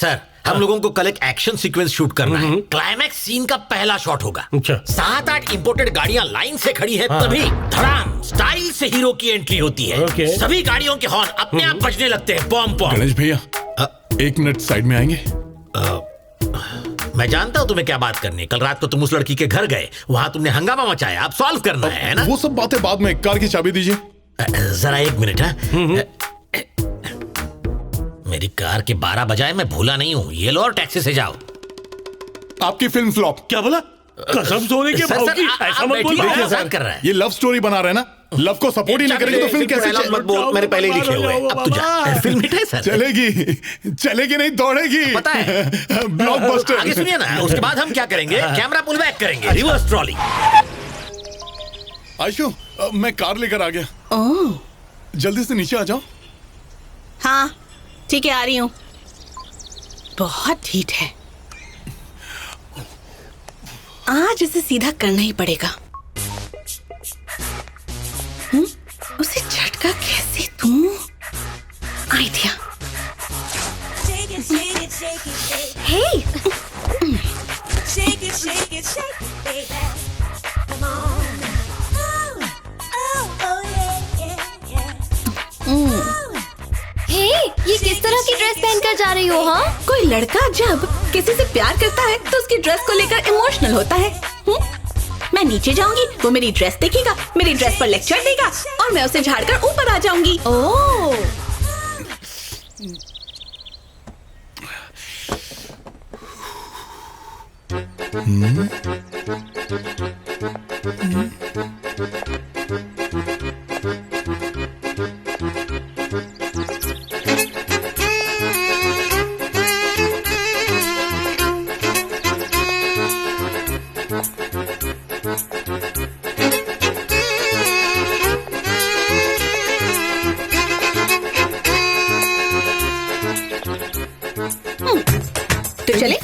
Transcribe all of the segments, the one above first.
Sir, हम लोगों को कल एक एक्शन सीक्वेंस शूट करना है। क्लाइमैक्स सीन का पहला शॉट होगा। अच्छा। 7-8 इंपोर्टेड गाड़ियां लाइन से खड़ी है, तभी धड़ाम स्टाइल से हीरो की एंट्री होती है। ओके। सभी गाड़ियों के हॉर्न अपने आप बजने लगते हैं, पॉम पॉम। गणेश भैया, 1 मिनट साइड में आएंगे? मैं जानता हूँ तुम्हें क्या बात करनी है। कल रात को तुम उस लड़की के घर गए, वहाँ तुमने हंगामा मचाया, अब सॉल्व करना है ना? वो सब बातें बाद में, कार की चाबी दीजिए। जरा 1 मिनट। मेरी कार के 12 बजाए, मैं भूला नहीं हूँ। ये लो और टैक्सी से जाओ। आपकी फिल्म फ्लॉप। क्या बोला? कसम सोने के भाव की, ऐसा मत बोल। देखिए सर, कर रहा है। ये लव स्टोरी बना रहे हैं ना, लव को सपोर्ट ही नहीं करेंगे तो फिल्म कैसे मत बोल, मेरे पहले ही लिखे हुए हैं। अब तू जा। फिल्म हिट है सर। चलेगी नहीं, दौड़ेगी। पता है। ब्लॉकबस्टर। आगे सुनिए ना, उसके बाद हम क्या करेंगे? कैमरा पुल बैक करेंगे, रिवर्स ट्रॉली। आयशु, मैं कार लेकर आ गया। ओह, जल्दी से नीचे आ जाओ। हाँ ठीक है, आ रही हूँ। बहुत हीट है, आज इसे सीधा करना ही पड़ेगा। उसे झटका कैसे दूं? आइडिया। हे, हे, ये किस तरह की ड्रेस पहनकर जा रही हो? हाँ, कोई लड़का जब किसी से प्यार करता है तो उसकी ड्रेस को लेकर इमोशनल होता है। मैं नीचे जाऊंगी, वो मेरी ड्रेस देखेगा, मेरी ड्रेस पर लेक्चर देगा और मैं उसे झाड़कर ऊपर आ जाऊंगी। ओह, तो चले।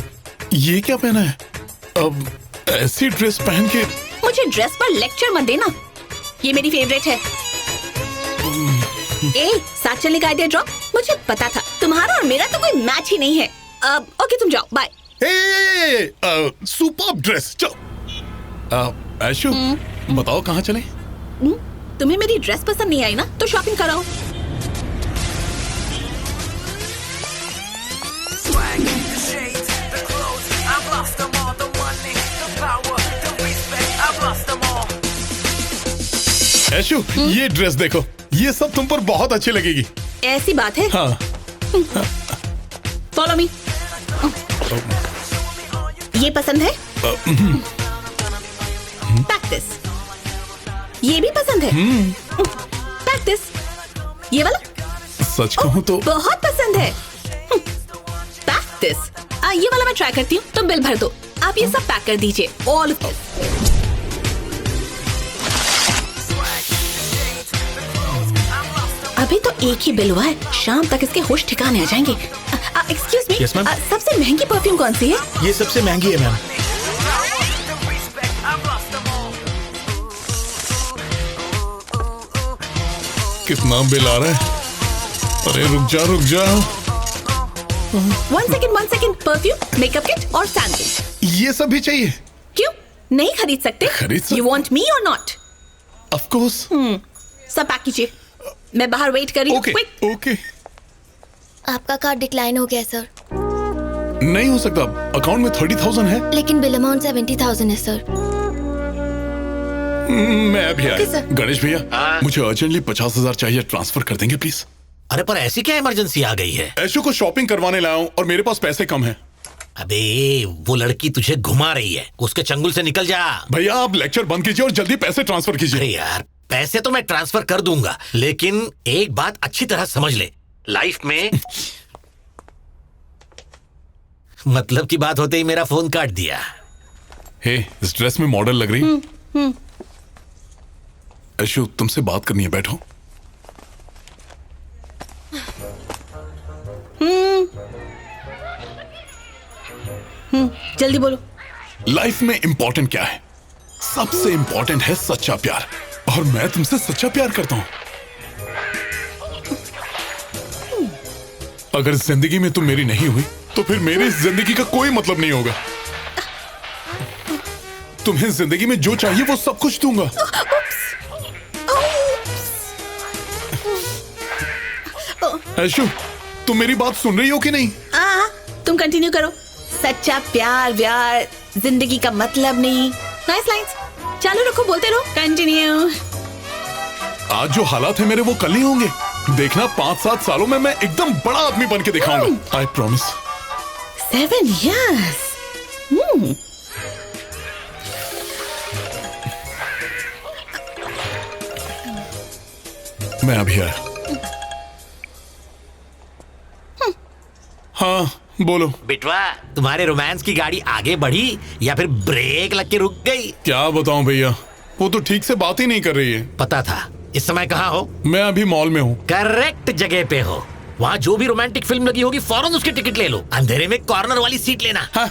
ये क्या पहना है? अब ऐसी ड्रेस पहन के मुझे ड्रेस पर लेक्चर मत देना, ये मेरी फेवरेट है। ए, साथ चलने का आइडिया ड्रॉप। मुझे पता था तुम्हारा और मेरा तो कोई मैच ही नहीं है। ओके, तुम जाओ, बाय। Superb dress. चलो आयशु, बताओ कहाँ चले? तुम्हें मेरी ड्रेस पसंद नहीं आई ना, तो शॉपिंग कराओ। आयशु, ये ड्रेस देखो, ये सब तुम पर बहुत अच्छी लगेगी। ऐसी बात है? हाँ। Follow me. ये पसंद है? प्रैक्टिस। ये भी पसंद है? प्रैक्टिस। ये वाला? सच कहूँ तो बहुत पसंद है। प्रैक्टिस। ये वाला मैं ट्राई करती हूँ, तुम बिल भर दो। आप ये सब पैक कर दीजिए, ऑल ऑफ दिस। अभी तो एक ही बिल हुआ है, शाम तक इसके होश ठिकाने आ जाएंगे। Excuse me, Yes, ma'am? सबसे महंगी परफ्यूम कौन सी है? ये सबसे महंगी है मैम। कितना बिल आ रहा है? अरे रुक जा। 1 सेकेंड। परफ्यूम, मेकअप किट और सैंडल। ये सब भी चाहिए? क्यों नहीं खरीद सकते? खरीद सकते। यू वांट मी और नॉट? Of course. सब पैक कीजिए, मैं बाहर वेट कर रही हूँ। Okay quick. ओके। आपका कार्ड डिक्लाइन हो गया सर। नहीं हो सकता, अकाउंट में 30,000 है। लेकिन बिल अमाउंट 70,000 है सर। मैं अभी आया। Okay, sir. गणेश भैया, मुझे अर्जेंटली 50,000 चाहिए, ट्रांसफर कर देंगे प्लीज? अरे पर ऐसी क्या इमरजेंसी आ गई है? ऐशु को शॉपिंग करवाने लाया हूँ और मेरे पास पैसे कम हैं। अबे वो लड़की तुझे घुमा रही है, उसके चंगुल से निकल जा। भैया आप लेक्चर बंद कीजिए और जल्दी पैसे ट्रांसफर कीजिए। अरे यार, पैसे तो मैं ट्रांसफर कर दूंगा, लेकिन एक बात अच्छी तरह समझ ले, लाइफ में मतलब की बात होते ही मेरा फोन काट दिया। हे, इस ड्रेस में मॉडल लग रही है। ऐशु, तुमसे बात करनी है, बैठो। जल्दी बोलो। लाइफ में इंपॉर्टेंट क्या है? सबसे इंपॉर्टेंट है सच्चा प्यार, और मैं तुमसे सच्चा प्यार करता हूं। अगर जिंदगी में तुम मेरी नहीं हुई तो फिर मेरी जिंदगी का कोई मतलब नहीं होगा। तुम्हें जिंदगी में जो चाहिए वो सब कुछ दूंगा। ऐशु, तुम मेरी बात सुन रही हो कि नहीं? तुम कंटिन्यू करो। सच्चा प्यार व्यार जिंदगी का मतलब नहीं। नाइस लाइंस, चालू रखो, बोलते रहो, कंटिन्यू। आज जो हालात है मेरे वो कल नहीं होंगे। देखना 5-7 सालों में मैं एकदम बड़ा आदमी बन के दिखाऊंगा। I promise. 7 years। मैं अभी आया। हाँ बोलो। बिटवा, तुम्हारे रोमांस की गाड़ी आगे बढ़ी या फिर ब्रेक लग के रुक गई? क्या बताऊं भैया, वो तो ठीक से बात ही नहीं कर रही है। पता था। इस समय कहाँ हो? मैं अभी मॉल में हूँ। करेक्ट जगह पे हो। वहाँ जो भी रोमांटिक फिल्म लगी होगी फौरन उसकी टिकट ले लो। अंधेरे में कॉर्नर वाली सीट लेना। हाँ,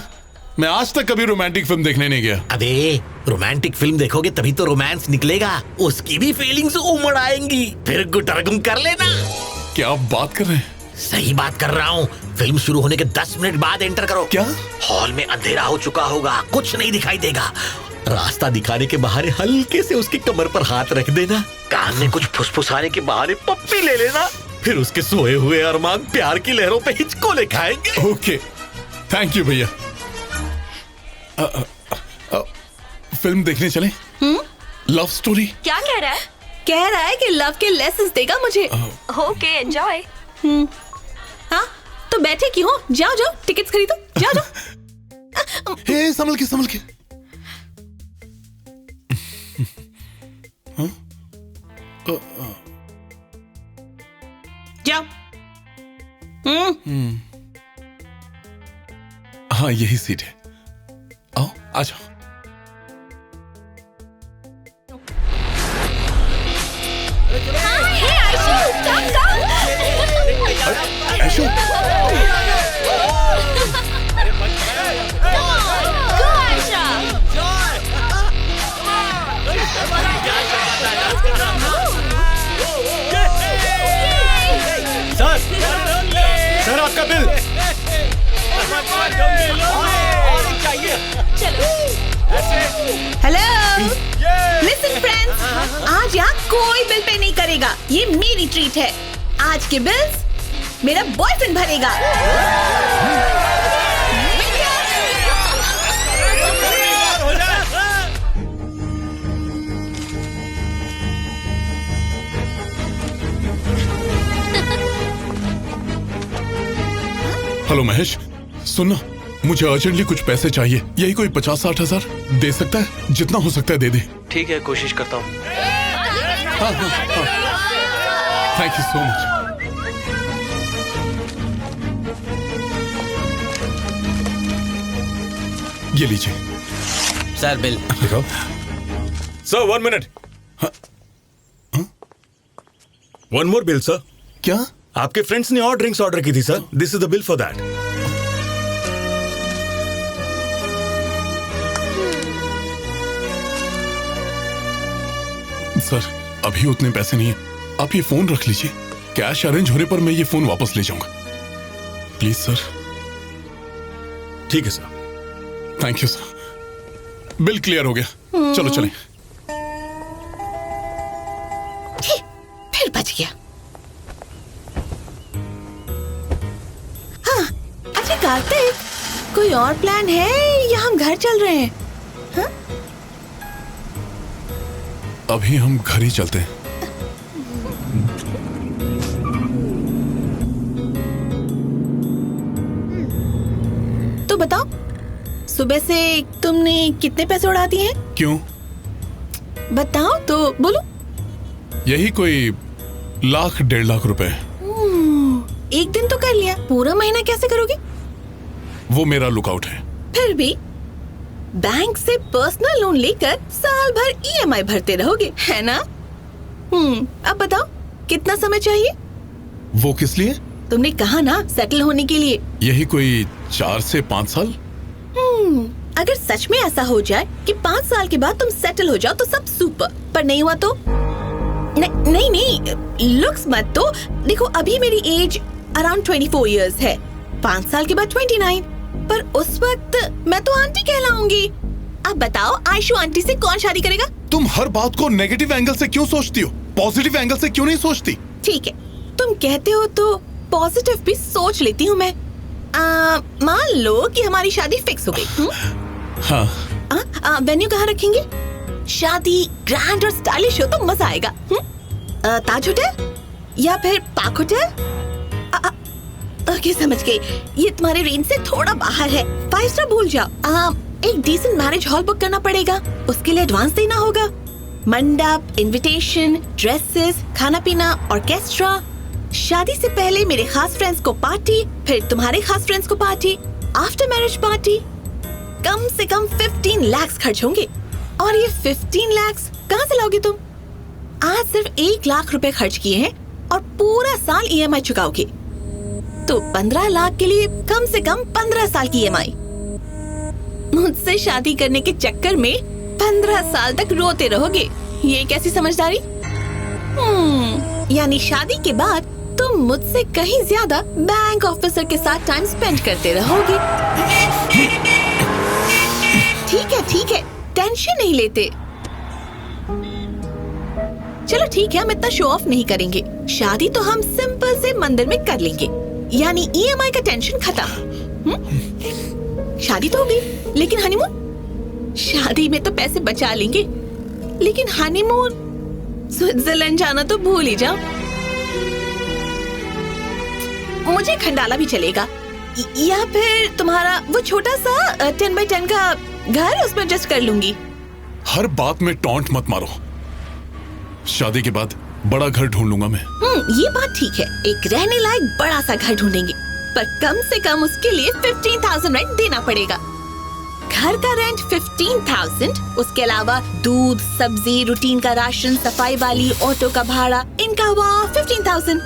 मैं आज तक कभी रोमांटिक फिल्म देखने नहीं गया। अबे, रोमांटिक फिल्म देखोगे तभी तो रोमांस निकलेगा। उसकी भी फीलिंग्स उमड़ आएंगी, फिर गुटरगुम कर लेना। क्या आप बात कर रहे हैं? सही बात कर रहा हूँ। फिल्म शुरू होने के 10 मिनट बाद एंटर करो। क्या? हॉल में अंधेरा हो चुका होगा, कुछ नहीं दिखाई देगा। रास्ता दिखाने के बहाने हल्के से उसकी कमर पर हाथ रख देना। कान में कुछ फुसफुसाने के बहाने पप्पी ले लेना। फिर उसके सोए हुए अरमान प्यार की लहरों पे हिचकोले खाएंगे। ओके, थैंक यू भैया। फिल्म देखने चले? Love story. क्या कह रहा है? कह रहा है कि लव के लेसन्स देगा मुझे। Okay, enjoy. हाँ, तो बैठे क्यों हो? जाओ जाओ, टिकट्स खरीदो, जाओ जाओ। हे, संभल के संभल के। जाओ। हाँ, यही सीट है। आओ, आ जाओ। ऐशु, सर आपका बिल। हेलो, लिसन फ्रेंड्स, आज यहाँ कोई बिल पे नहीं करेगा। ये मेरी ट्रीट है। आज के बिल्स मेरा बॉयफ्रेंड भरेगा। हेलो महेश, सुनना, मुझे अर्जेंटली कुछ पैसे चाहिए। यही कोई 50-60 हजार दे सकता है? जितना हो सकता है दे दे। ठीक है, कोशिश करता हूँ। हाँ हाँ हाँ, थैंक यू सो मच। ये लीजिए सर बिल। दिखाओ। Sir 1 minute. 1 मोर बिल सर। क्या? आपके फ्रेंड्स ने और ड्रिंक्स ऑर्डर की थी sir. This is the bill for that. Sir, अभी उतने पैसे नहीं है। आप ये फोन रख लीजिए। कैश अरेंज होने पर मैं ये फोन वापस ले जाऊंगा। Please sir. ठीक है sir. Thank you sir. Bill clear हो गया। चलो चलें। फिर बच गया। हाँ, अच्छा कार्तिक, कोई और प्लान है या हम घर चल रहे हैं? हाँ? अभी हम घर ही चलते हैं। तो बताओ, सुबह से तुमने कितने पैसे उड़ा दिए हैं? क्यों? बताओ तो, बोलो। यही कोई 1,00,000-1.5 लाख रुपए। एक दिन तो कर लिया, पूरा महीना कैसे करोगे? वो मेरा लुकआउट है। फिर भी बैंक से पर्सनल लोन लेकर साल भर EMI भरते रहोगे, है ना? अब बताओ, कितना समय चाहिए? वो किस लिए? तुमने कहा ना, सेटल होने के लिए। यही कोई 4 से 5 साल। अगर सच में ऐसा हो जाए कि 5 साल के बाद तुम सेटल हो जाओ तो सब सुपर, पर नहीं हुआ तो? नहीं, लुक्स मत तो। देखो, अभी मेरी एज अराउंड 24 इयर्स है। 5 साल के बाद 29। पर उस वक्त मैं तो आंटी कहलाऊंगी। अब बताओ आयशु आंटी से कौन शादी करेगा? तुम हर बात को नेगेटिव एंगल से क्यों सोचती हो? पॉजिटिव एंगल से क्यों नहीं सोचती? ठीक है, तुम कहते हो तो पॉजिटिव भी सोच लेती हूँ मैं। मान लो कि हमारी शादी फिक्स हो गई। हाँ। वेन्यू कहाँ रखेंगे? शादी ग्रैंड और स्टाइलिश हो तो मजा आएगा। ताज होटल या फिर पार्क होटल? ओके, समझ गई। ये तुम्हारे रेंज से थोड़ा बाहर है। 5 स्टार भूल जाओ। एक डिसेंट मैरिज हॉल बुक करना पड़ेगा, उसके लिए एडवांस देना होगा। मंडप, इनविटेशन, ड्रेसेस, खाना पीना, ऑर्केस्ट्रा। शादी से पहले मेरे खास फ्रेंड्स को पार्टी, फिर तुम्हारे खास फ्रेंड्स को पार्टी, आफ्टर मैरिज पार्टी। कम से कम 15 लाख खर्च होंगे। और ये 15 लाख कहाँ से लाओगे तुम? आज सिर्फ 1 लाख रुपए खर्च किए हैं और पूरा साल EMI चुकाओगे, तो 15 लाख के लिए कम से कम 15 साल की EMI। मुझसे शादी करने के चक्कर में 15 साल तक रोते रहोगे। ये कैसी समझदारी? यानी शादी के बाद तुम मुझसे कहीं ज्यादा बैंक ऑफिसर के साथ टाइम स्पेंड करते रहोगे। ठीक है, टेंशन नहीं लेते। चलो ठीक है, हम इतना शो ऑफ नहीं करेंगे। शादी तो हम सिंपल से मंदिर में कर लेंगे, यानी EMI का टेंशन खत्म। शादी तो होगी, लेकिन हनीमून? शादी में तो पैसे बचा लेंगे, लेकिन हनीमून स्विट्जरलैंड जाना तो भूल ही जाओ। मुझे खंडाला भी चलेगा, या फिर तुम्हारा वो छोटा सा 10 by 10 का घर, उसमें एडजस्ट कर लूंगी। हर बात में टॉन्ट मत मारो। शादी के बाद बड़ा घर ढूंढ लूंगा मैं। ये बात ठीक है, एक रहने लायक बड़ा सा घर ढूंढेंगे, पर कम से कम उसके लिए 15,000 रेंट देना पड़ेगा। घर का रेंट 15,000, उसके अलावा दूध, सब्जी, रूटीन का राशन, सफाई वाली, ऑटो का भाड़ा, इनका हुआ 15,000।